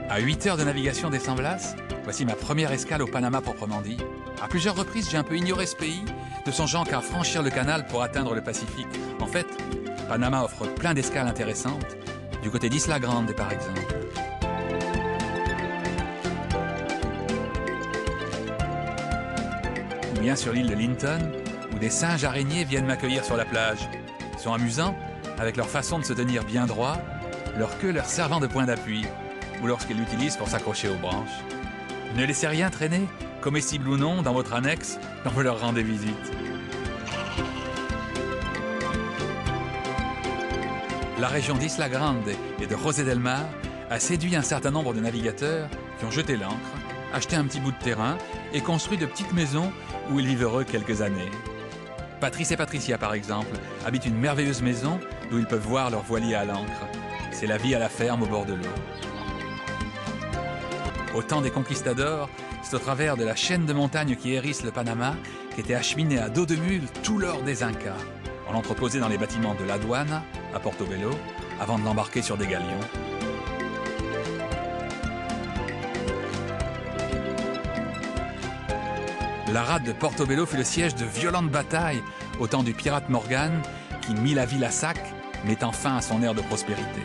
À 8 heures de navigation des San Blas, voici ma première escale au Panama proprement dit. À plusieurs reprises, j'ai un peu ignoré ce pays, ne songeant qu'à franchir le canal pour atteindre le Pacifique. En fait, Panama offre plein d'escales intéressantes, du côté d'Isla Grande par exemple. Ou bien sur l'île de Linton, où des singes araignées viennent m'accueillir sur la plage. Ils sont amusants, avec leur façon de se tenir bien droit, leur queue leur servant de point d'appui, ou lorsqu'ils l'utilisent pour s'accrocher aux branches. Ne laissez rien traîner, comestible ou non, dans votre annexe, quand vous leur rendez visite. La région d'Isla Grande et de José del Mar a séduit un certain nombre de navigateurs qui ont jeté l'ancre, acheté un petit bout de terrain et construit de petites maisons où ils vivent heureux quelques années. Patrice et Patricia, par exemple, habitent une merveilleuse maison d'où ils peuvent voir leur voilier à l'ancre. C'est la vie à la ferme au bord de l'eau. Au temps des conquistadors, c'est au travers de la chaîne de montagnes qui hérisse le Panama qu'était acheminé à dos de mule tout l'or des Incas. On l'entreposait dans les bâtiments de l'Aduana, à Portobello, avant de l'embarquer sur des galions. La rade de Portobello fut le siège de violentes batailles au temps du pirate Morgan qui mit la ville à sac, mettant fin à son ère de prospérité.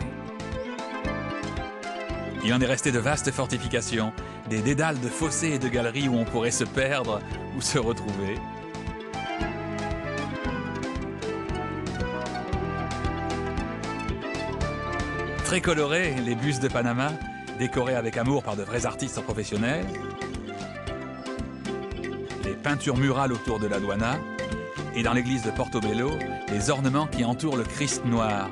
Il en est resté de vastes fortifications, des dédales de fossés et de galeries où on pourrait se perdre ou se retrouver. Très colorés, les bustes de Panama, décorés avec amour par de vrais artistes professionnels. Les peintures murales autour de l'Aduana. Et dans l'église de Portobello, les ornements qui entourent le Christ noir.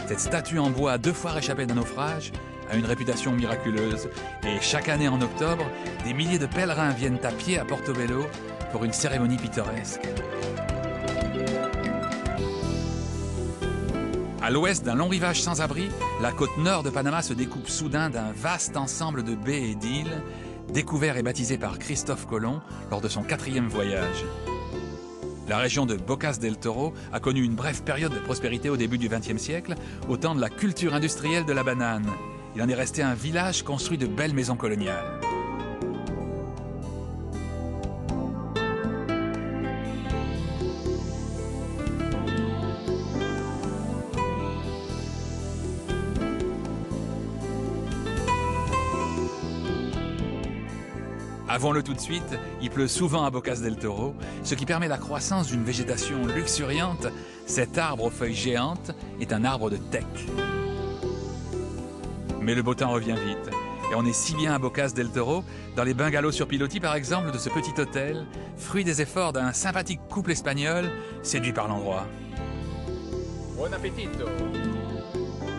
Cette statue en bois 2 fois réchappée d'un naufrage a une réputation miraculeuse. Et chaque année en octobre, des milliers de pèlerins viennent à pied à Portobello pour une cérémonie pittoresque. À l'ouest d'un long rivage sans abri, la côte nord de Panama se découpe soudain d'un vaste ensemble de baies et d'îles, découvert et baptisé par Christophe Colomb lors de son 4e voyage. La région de Bocas del Toro a connu une brève période de prospérité au début du XXe siècle, au temps de la culture industrielle de la banane. Il en est resté un village construit de belles maisons coloniales. Avouons-le tout de suite, il pleut souvent à Bocas del Toro, ce qui permet la croissance d'une végétation luxuriante. Cet arbre aux feuilles géantes est un arbre de teck. Mais le beau temps revient vite, et on est si bien à Bocas del Toro, dans les bungalows sur pilotis par exemple de ce petit hôtel, fruit des efforts d'un sympathique couple espagnol séduit par l'endroit. Bon appetito!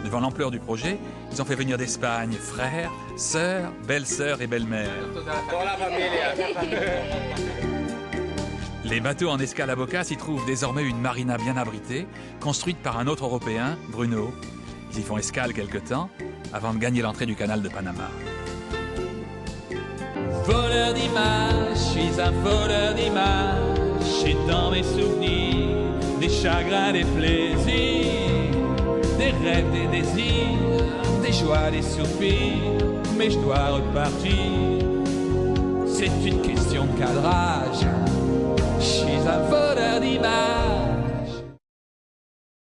Devant l'ampleur du projet, ils ont fait venir d'Espagne frères, sœurs, belles-sœurs et belles-mères. Les bateaux en escale à Bocas y trouvent désormais une marina bien abritée, construite par un autre Européen, Bruno. Ils y font escale quelque temps, avant de gagner l'entrée du canal de Panama. Voleur d'images, je suis un voleur d'images, et dans mes souvenirs, des chagrins, des plaisirs, des rêves, des désirs, des joies, des soupirs, mais je dois repartir. C'est une question de cadrage. Je suis un voleur d'images.